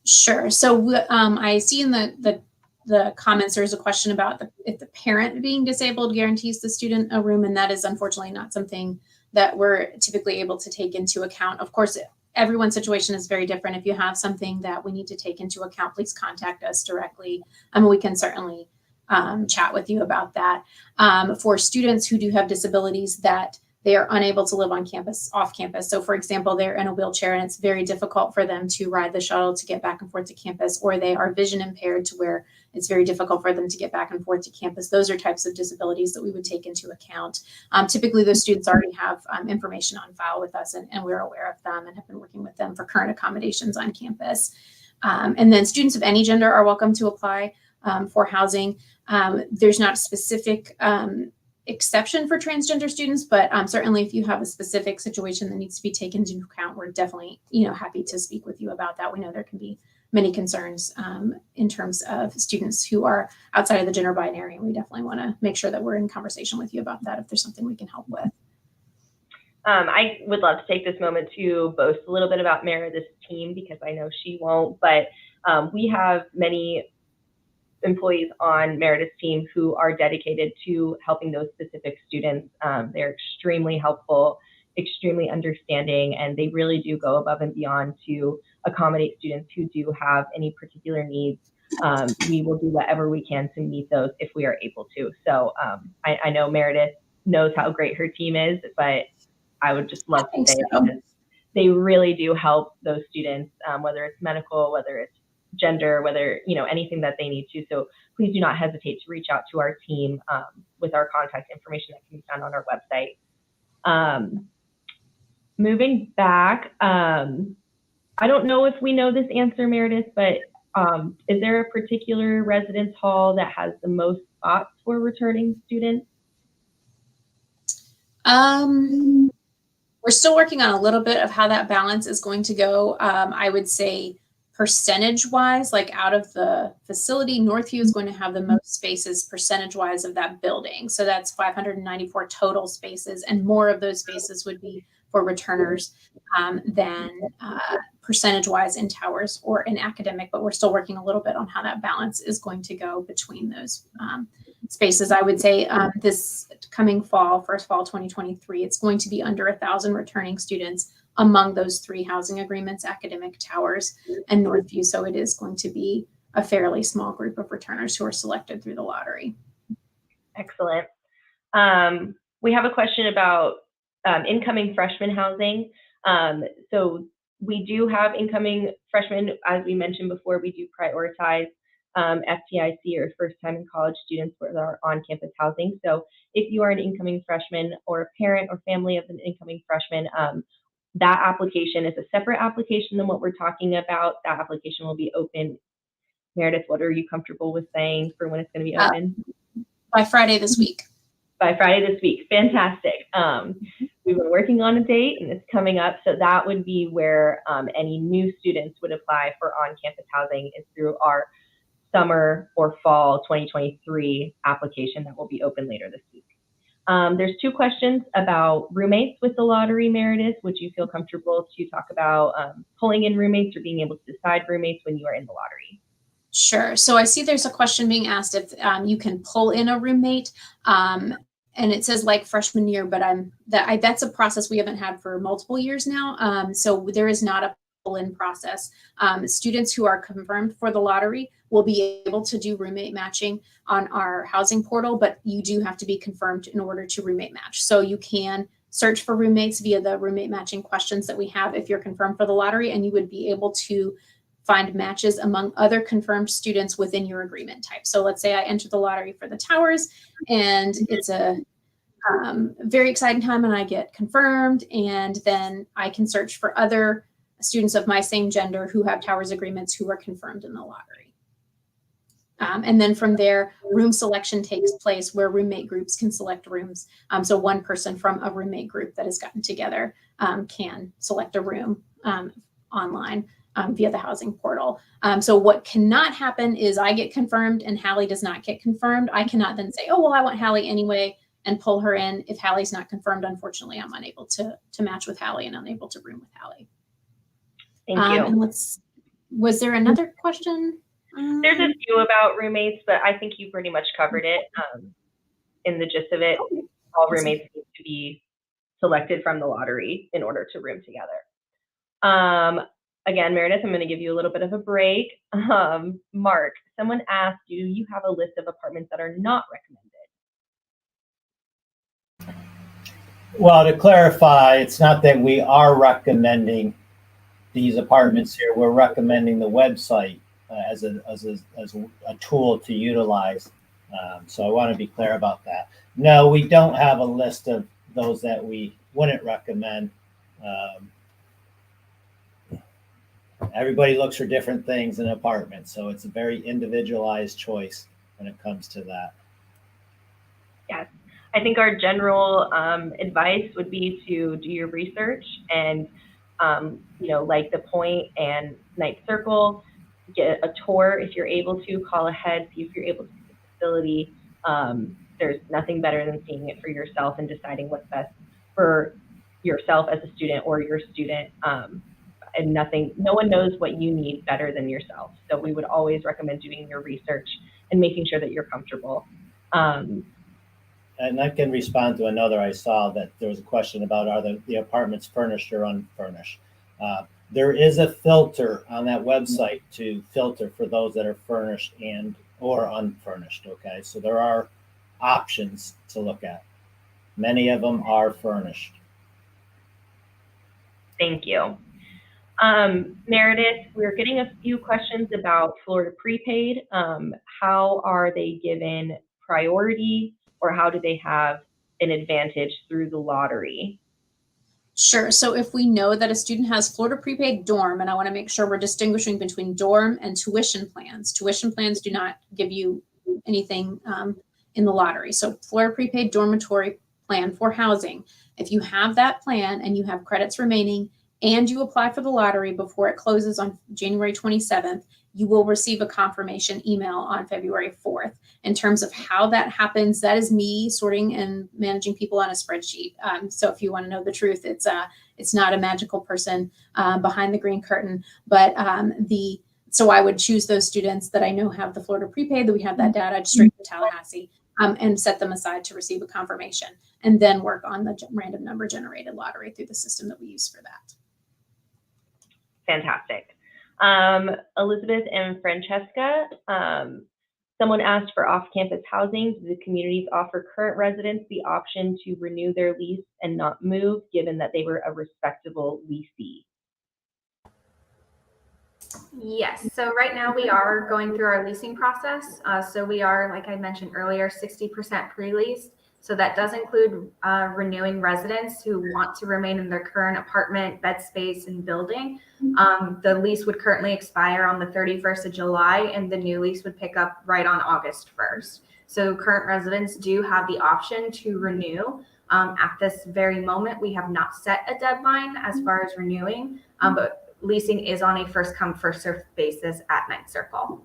Sure. So I see in the comments, there's a question about if the parent being disabled guarantees the student a room, and that is unfortunately not something that we're typically able to take into account. Of course, everyone's situation is very different. If you have something that we need to take into account, please contact us directly, and we can certainly chat with you about that. For students who do have disabilities that they are unable to live on campus, off campus. So for example, they're in a wheelchair and it's very difficult for them to ride the shuttle to get back and forth to campus, or they are vision impaired to where it's very difficult for them to get back and forth to campus. Those are types of disabilities that we would take into account. Typically, those students already have information on file with us, and we're aware of them and have been working with them for current accommodations on campus. And then students of any gender are welcome to apply for housing. There's not a specific exception for transgender students, but certainly if you have a specific situation that needs to be taken into account, we're definitely happy to speak with you about that. We know there can be many concerns in terms of students who are outside of the gender binary, and we definitely want to make sure that we're in conversation with you about that if there's something we can help with. I would love to take this moment to boast a little bit about Meredith's team, because I know she won't, but we have many employees on Meredith's team who are dedicated to helping those specific students. They're extremely helpful, extremely understanding, and they really do go above and beyond to accommodate students who do have any particular needs. We will do whatever we can to meet those if we are able to. So I know Meredith knows how great her team is, but I would just love to say that they really do help those students, whether it's medical, whether it's gender, whether anything that they need to. So please do not hesitate to reach out to our team with our contact information that can be found on our website. Moving back, I don't know if we know this answer, Meredith, but is there a particular residence hall that has the most spots for returning students? We're still working on a little bit of how that balance is going to go. I would say percentage wise, like out of the facility, Northview is going to have the most spaces percentage wise of that building. So that's 594 total spaces, and more of those spaces would be for returners than percentage wise in towers or in academic, but we're still working a little bit on how that balance is going to go between those spaces. I would say this coming fall, first fall 2023, it's going to be under 1,000 returning students among those 3 housing agreements, academic, towers, and Northview. So it is going to be a fairly small group of returners who are selected through the lottery. Excellent. We have a question about incoming freshman housing. So we do have incoming freshmen. As we mentioned before, we do prioritize FTIC or first time in college students with our on-campus housing. So if you are an incoming freshman or a parent or family of an incoming freshman, that application is a separate application than what we're talking about. That application will be open. Meredith, what are you comfortable with saying for when it's going to be open? By Friday this week. By Friday this week. Fantastic. We've been working on a date and it's coming up. So that would be where any new students would apply for on-campus housing is through our summer or fall 2023 application that will be open later this week. There's 2 questions about roommates with the lottery. Meredith, would you feel comfortable to talk about pulling in roommates or being able to decide roommates when you are in the lottery? Sure. So I see there's a question being asked if you can pull in a roommate, and it says like freshman year, but that's a process we haven't had for multiple years now. So there is not a pull-in process. Students who are confirmed for the lottery will be able to do roommate matching on our housing portal, but you do have to be confirmed in order to roommate match. So you can search for roommates via the roommate matching questions that we have if you're confirmed for the lottery, and you would be able to find matches among other confirmed students within your agreement type. So let's say I enter the lottery for the towers and it's a very exciting time and I get confirmed, and then I can search for other students of my same gender who have towers agreements who are confirmed in the lottery. And then from there, room selection takes place where roommate groups can select rooms. So one person from a roommate group that has gotten together can select a room online via the housing portal. So what cannot happen is I get confirmed and Hallie does not get confirmed. I cannot then say, oh, well, I want Hallie anyway, and pull her in. If Hallie's not confirmed, unfortunately, I'm unable to match with Hallie and unable to room with Hallie. Thank you. And was there another question? There's a few about roommates, but I think you pretty much covered it in the gist of it. All roommates need to be selected from the lottery in order to room together. Again, Meredith, I'm going to give you a little bit of a break. Mark, someone asked, do you have a list of apartments that are not recommended? Well, to clarify, it's not that we are recommending these apartments here. We're recommending the website as a tool to utilize. So I want to be clear about that. No, we don't have a list of those that we wouldn't recommend. Everybody looks for different things in apartments, so it's a very individualized choice when it comes to that. Yes, I think our general advice would be to do your research and, like the Point and Night Circle, get a tour if you're able to, call ahead, see if you're able to see the facility. There's nothing better than seeing it for yourself and deciding what's best for yourself as a student or your student. And no one knows what you need better than yourself. So we would always recommend doing your research and making sure that you're comfortable. And I can respond to another. I saw that there was a question about are the apartments furnished or unfurnished. There is a filter on that website to filter for those that are furnished and or unfurnished. Okay, so there are options to look at. Many of them are furnished. Thank you. Meredith, we're getting a few questions about Florida prepaid. How are they given priority, or how do they have an advantage through the lottery? Sure. So if we know that a student has Florida prepaid dorm, and I want to make sure we're distinguishing between dorm and tuition plans. Tuition plans do not give you anything in the lottery. So Florida prepaid dormitory plan for housing. If you have that plan and you have credits remaining and you apply for the lottery before it closes on January 27th, you will receive a confirmation email on February 4th. In terms of how that happens, that is me sorting and managing people on a spreadsheet. So if you want to know the truth, it's not a magical person behind the green curtain, but so I would choose those students that I know have the Florida prepaid, that we have that data straight to Tallahassee, and set them aside to receive a confirmation, and then work on the random number generated lottery through the system that we use for that. Fantastic. Elizabeth and Francesca, someone asked for off-campus housing. Do the communities offer current residents the option to renew their lease and not move, given that they were a respectable leasee? Yes, so right now we are going through our leasing process. So we are, like I mentioned earlier, 60% pre-leased. So that does include renewing residents who want to remain in their current apartment, bed space, and building. The lease would currently expire on the 31st of July, and the new lease would pick up right on August 1st. So current residents do have the option to renew. At this very moment, we have not set a deadline as far as renewing, but leasing is on a first come, first served basis at Ninth Circle.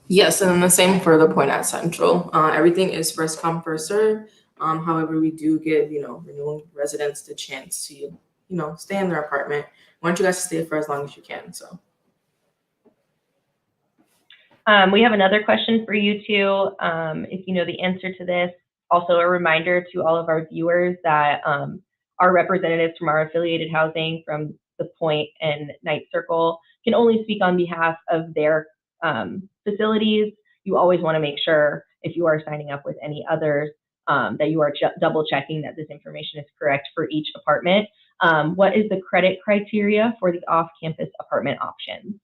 Yes, and then the same for the point at Central. Everything is first come, first serve. However, we do give, renewing residents the chance to, stay in their apartment. We want you guys to stay for as long as you can. So. We have another question for you too. If you know the answer to this, also a reminder to all of our viewers that our representatives from our affiliated housing from the Point and Ninth Circle can only speak on behalf of their facilities. You always want to make sure if you are signing up with any others that you are double checking that this information is correct for each apartment. What is the credit criteria for the off-campus apartment options?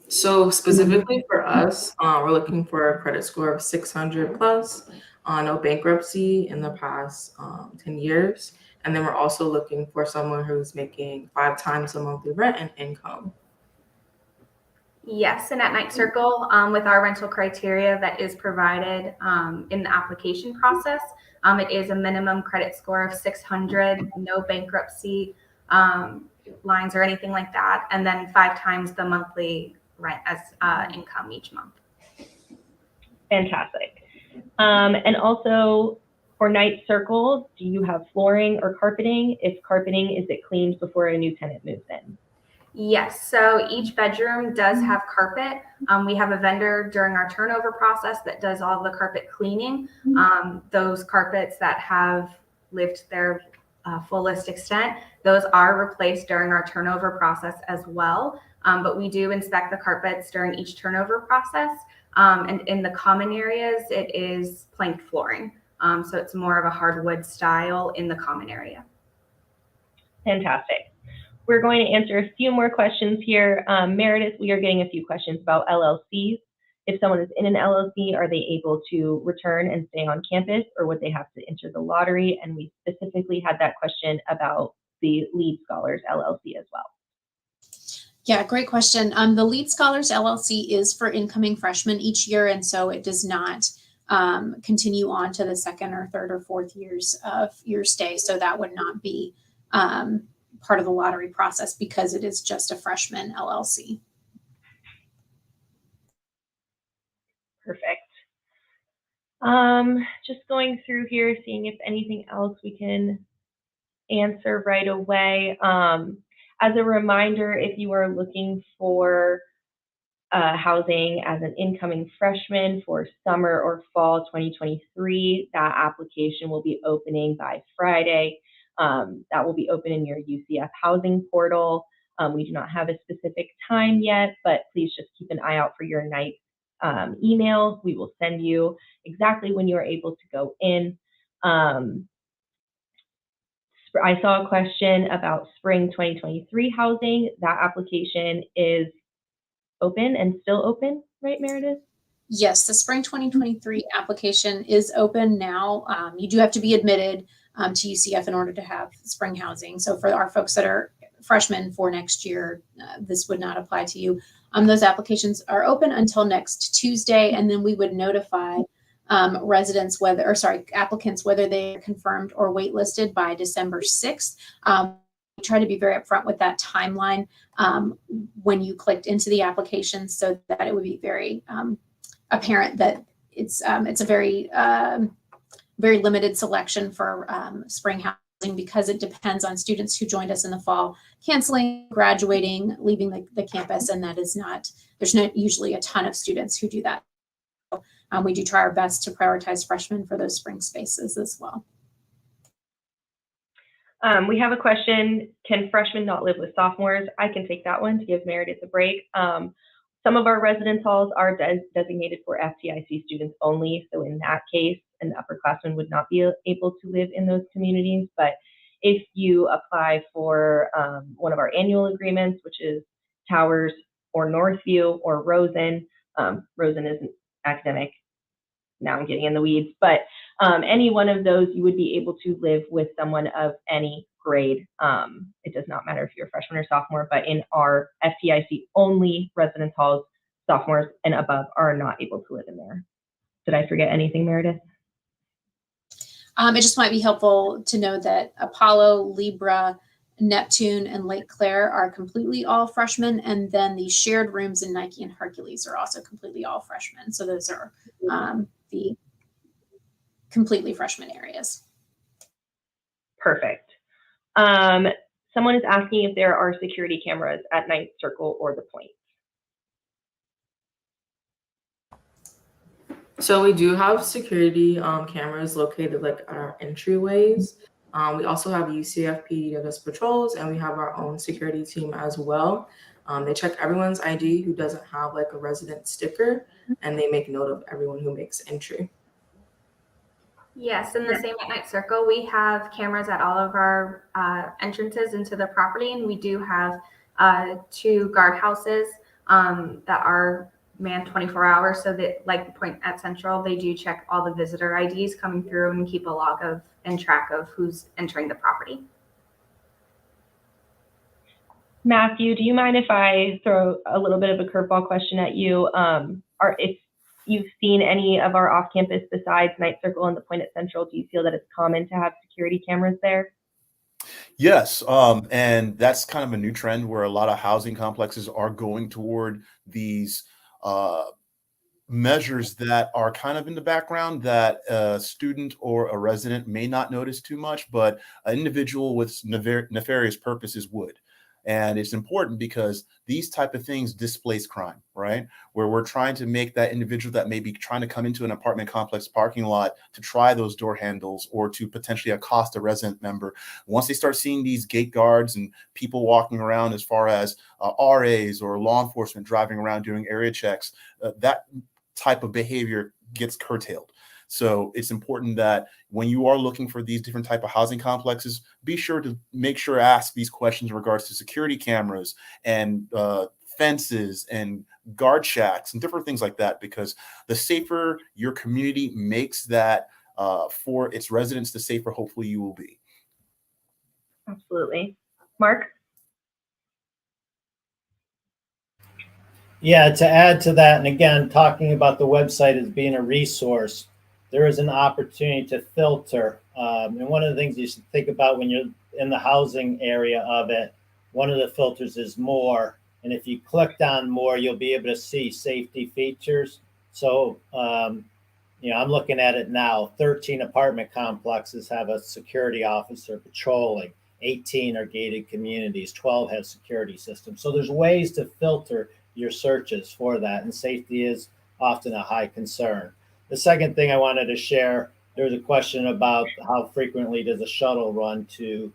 So specifically for us, we're looking for a credit score of 600 plus, no bankruptcy in the past 10 years. And then we're also looking for someone who's making 5 times the monthly rent and income. Yes, and at Ninth Circle, with our rental criteria that is provided in the application process, it is a minimum credit score of 600, no bankruptcy lines or anything like that, and then 5 times the monthly rent as income each month. Fantastic. And also for Ninth Circle, do you have flooring or carpeting? If carpeting, is it cleaned before a new tenant moves in? Yes, so each bedroom does have carpet. We have a vendor during our turnover process that does all the carpet cleaning. Those carpets that have lived their fullest extent, those are replaced during our turnover process as well. But we do inspect the carpets during each turnover process. And in the common areas, it is planked flooring. So it's more of a hardwood style in the common area. Fantastic. We're going to answer a few more questions here. Meredith, we are getting a few questions about LLCs. If someone is in an LLC, are they able to return and stay on campus, or would they have to enter the lottery? And we specifically had that question about the Lead Scholars LLC as well. Yeah, great question. The Lead Scholars LLC is for incoming freshmen each year, and so it does not continue on to the second or third or fourth years of your stay. So that would not be part of the lottery process because it is just a freshman LLC. Perfect. Just going through here, seeing if anything else we can answer right away. As a reminder, if you are looking for housing as an incoming freshman for summer or fall 2023, that application will be opening by Friday. That will be open in your UCF housing portal. We do not have a specific time yet, but please just keep an eye out for your night email. We will send you exactly when you are able to go in. I saw a question about spring 2023 housing. That application is open and still open, right, Meredith? Yes, the spring 2023 application is open now. You do have to be admitted to UCF in order to have spring housing. So for our folks that are freshmen for next year, this would not apply to you. Those applications are open until next Tuesday, and then we would notify applicants, whether they're confirmed or waitlisted by December 6th. We try to be very upfront with that timeline when you clicked into the application, so that it would be very apparent that it's a very very limited selection for spring housing, because it depends on students who joined us in the fall canceling, graduating, leaving the campus, and there's not usually a ton of students who do that. We do try our best to prioritize freshmen for those spring spaces as well. We have a question: can freshmen not live with sophomores? I can take that one to give Meredith a break. Some of our residence halls are designated for FTIC students only. So in that case, an upperclassman would not be able to live in those communities. But if you apply for one of our annual agreements, which is Towers or Northview or Rosen, Rosen isn't academic, now I'm getting in the weeds, but any one of those, you would be able to live with someone of any grade. It does not matter if you're a freshman or sophomore, but in our FTIC only residence halls, sophomores and above are not able to live in there. Did I forget anything, Meredith? It just might be helpful to know that Apollo, Libra, Neptune, and Lake Claire are completely all freshmen, and then the shared rooms in Nike and Hercules are also completely all freshmen. So those are the completely freshman areas. Perfect. Someone is asking if there are security cameras at Ninth Circle or the Point. So we do have security cameras located like at our entryways. We also have UCF PD that does patrols, and we have our own security team as well. They check everyone's ID who doesn't have like a resident sticker, and they make note of everyone who makes entry. Yes, in the same at Night Circle, we have cameras at all of our entrances into the property, and we do have 2 guardhouses that are manned 24 hours, so that, like the Point at Central, they do check all the visitor IDs coming through and keep a log of and track of who's entering the property. Matthew, do you mind if I throw a little bit of a curveball question at you? If you've seen any of our off-campus besides Night Circle and the Point at Central, do you feel that it's common to have security cameras there? Yes, and that's kind of a new trend where a lot of housing complexes are going toward these measures that are kind of in the background that a student or a resident may not notice too much, but an individual with nefarious purposes would. And it's important because these type of things displace crime, right? Where we're trying to make that individual that may be trying to come into an apartment complex parking lot to try those door handles or to potentially accost a resident member. Once they start seeing these gate guards and people walking around as far as RAs or law enforcement driving around doing area checks, that type of behavior gets curtailed. So it's important that when you are looking for these different type of housing complexes, be sure to ask these questions in regards to security cameras and fences and guard shacks and different things like that, because the safer your community makes that for its residents, the safer hopefully you will be. Absolutely. Mark? Yeah, to add to that, and again, talking about the website as being a resource, there is an opportunity to filter. And one of the things you should think about when you're in the housing area of it, one of the filters is more. And if you clicked on more, you'll be able to see safety features. So, I'm looking at it now. 13 apartment complexes have a security officer patrolling. 18 are gated communities. 12 have security systems. So there's ways to filter your searches for that, and safety is often a high concern. The second thing I wanted to share, there was a question about how frequently does a shuttle run to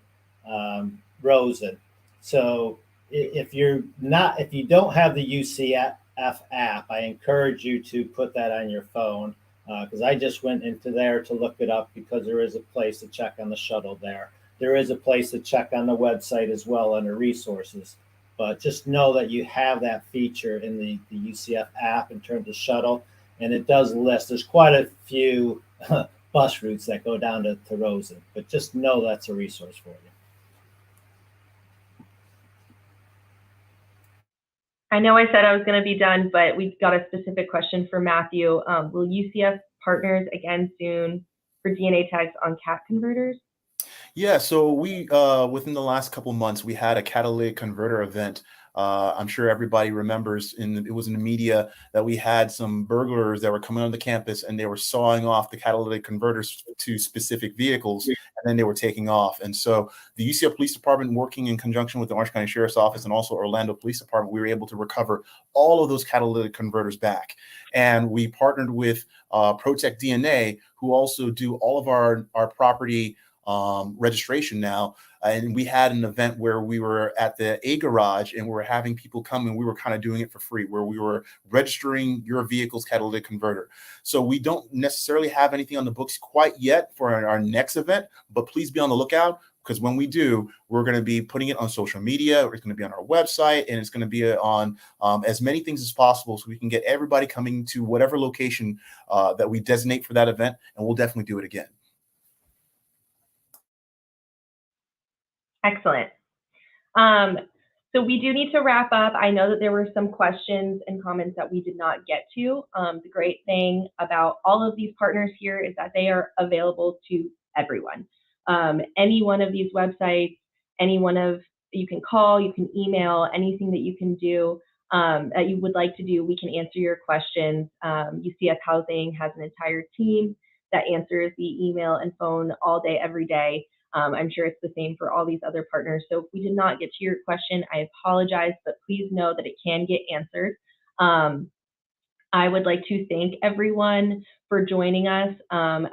Rosen. So if you don't have the UCF app, I encourage you to put that on your phone, because I just went into there to look it up, because there is a place to check on the shuttle there. There is a place to check on the website as well under resources. But just know that you have that feature in the UCF app in terms of shuttle, and it does list. There's quite a few bus routes that go down to Rosen, but just know that's a resource for you. I know I said I was going to be done, but we've got a specific question for Matthew. Will UCF partners again soon for DNA tags on CAT converters? Yeah, so we within the last couple months, we had a catalytic converter event. I'm sure everybody remembers it was in the media that we had some burglars that were coming on the campus and they were sawing off the catalytic converters to specific vehicles, and then they were taking off. And so the UCF Police Department, working in conjunction with the Orange County Sheriff's Office and also Orlando Police Department, we were able to recover all of those catalytic converters back. And we partnered with Protect DNA, who also do all of our property registration now. And we had an event where we were at the A garage and we were having people come, and we were kind of doing it for free, where we were registering your vehicle's catalytic converter. So we don't necessarily have anything on the books quite yet for our next event, but please be on the lookout, because when we do, we're going to be putting it on social media, or it's going to be on our website, and it's going to be on as many things as possible, so we can get everybody coming to whatever location that we designate for that event, and we'll definitely do it again. Excellent. So we do need to wrap up. I know that there were some questions and comments that we did not get to. The great thing about all of these partners here is that they are available to everyone. Any one of these websites, you can call, you can email, anything that you can do that you would like to do, we can answer your questions. UCF Housing has an entire team that answers the email and phone all day, every day. I'm sure it's the same for all these other partners. So if we did not get to your question, I apologize, but please know that it can get answered. I would like to thank everyone for joining us.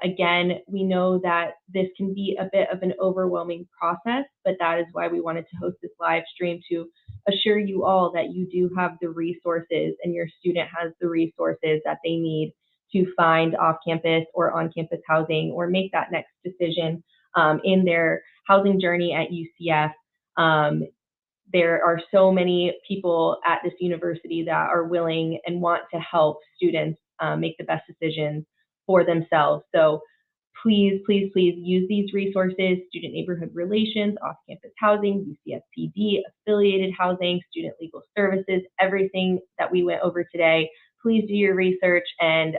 Again, we know that this can be a bit of an overwhelming process, but that is why we wanted to host this live stream, to assure you all that you do have the resources and your student has the resources that they need to find off-campus or on-campus housing, or make that next decision in their housing journey at UCF. There are so many people at this university that are willing and want to help students make the best decisions for themselves. So please, please, please use these resources: student neighborhood relations, off-campus housing, UCSPD, affiliated housing, student legal services, everything that we went over today. Please do your research, and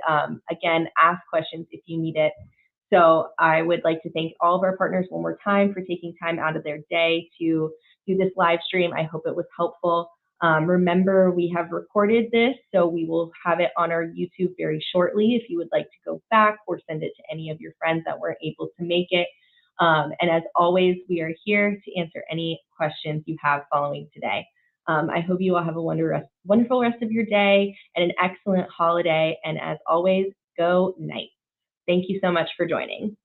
again, ask questions if you need it. So I would like to thank all of our partners one more time for taking time out of their day to do this live stream. I hope it was helpful. Remember, we have recorded this, so we will have it on our YouTube very shortly if you would like to go back or send it to any of your friends that weren't able to make it. And as always, we are here to answer any questions you have following today. I hope you all have a wonderful rest of your day and an excellent holiday. And as always, go Knights. Thank you so much for joining.